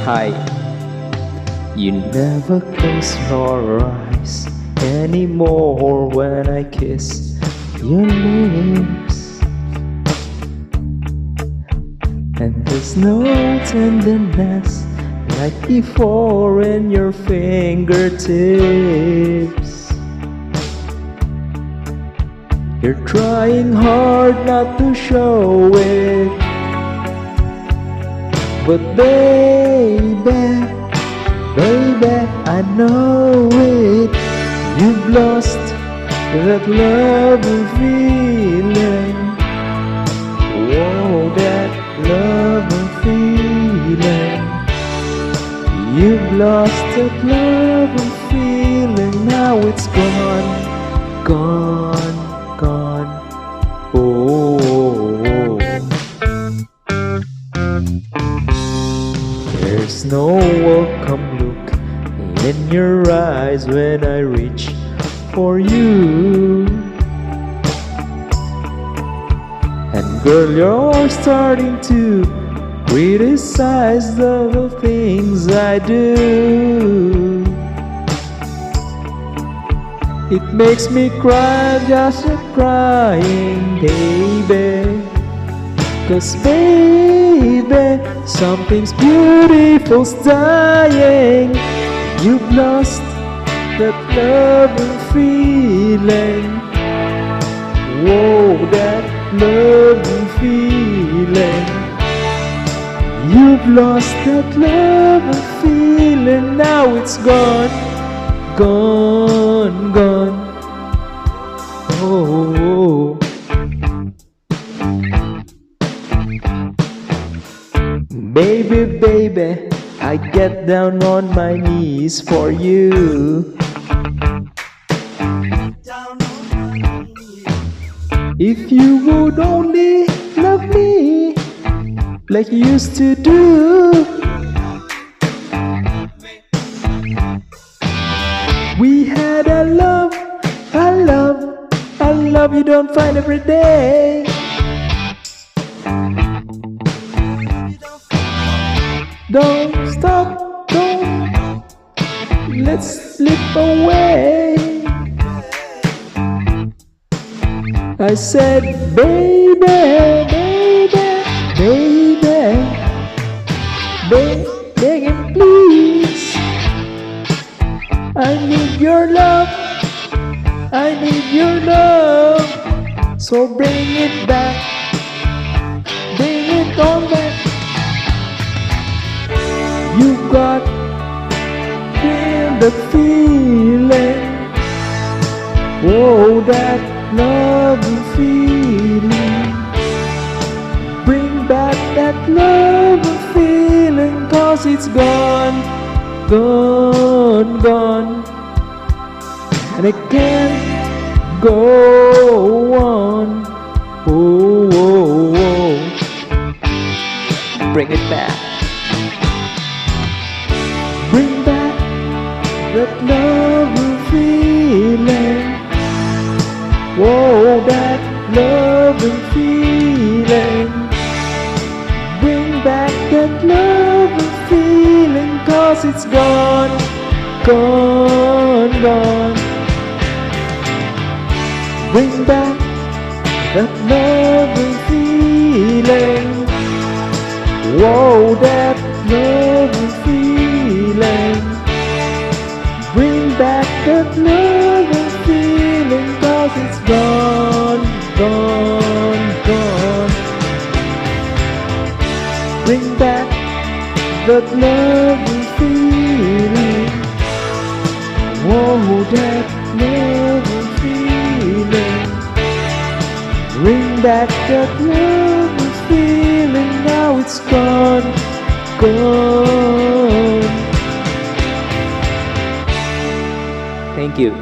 Hi. You never close your eyes anymore when I kiss your lips, and there's no tenderness like before in your fingertips. You're trying hard not to show it, but baby, I know it. You've lost that love and feeling. Whoa, that love and feeling. You've lost that love and feeling. Now it's gone, gone, gone. Oh. There's no welcome look in your eyes when I reach for you. And girl, you're starting to criticize the things I do. It makes me cry, just crying, baby. 'Cause baby, something's beautiful's dying. You've lost that love and feeling. Whoa, that love and feeling. You've lost that love and feeling. Now it's gone, gone, gone. Oh. Baby, I get down on my knees for you. If you would only love me like you used to do. We had a love you don't find every day. Don't stop, don't let's slip away. I said, baby, begging please. I need your love, I need your love. So bring it back, bring it on back. You've got the feeling. Whoa, that love and feeling. Bring back that love and feeling. 'Cause it's gone, gone, gone. And it can't go on. Oh, oh, oh. Bring it back. Bring back that love and feeling. Whoa, that love and feeling. Bring back that love and feeling. 'Cause it's gone, gone, gone. Bring back that love and feeling. Whoa, that love and feeling. Bring back that love and feeling. 'Cause it's gone, gone, gone. Bring back that love and feeling. Whoa, that love and feeling. Bring back that love and feeling. Now it's gone, gone. Thank you.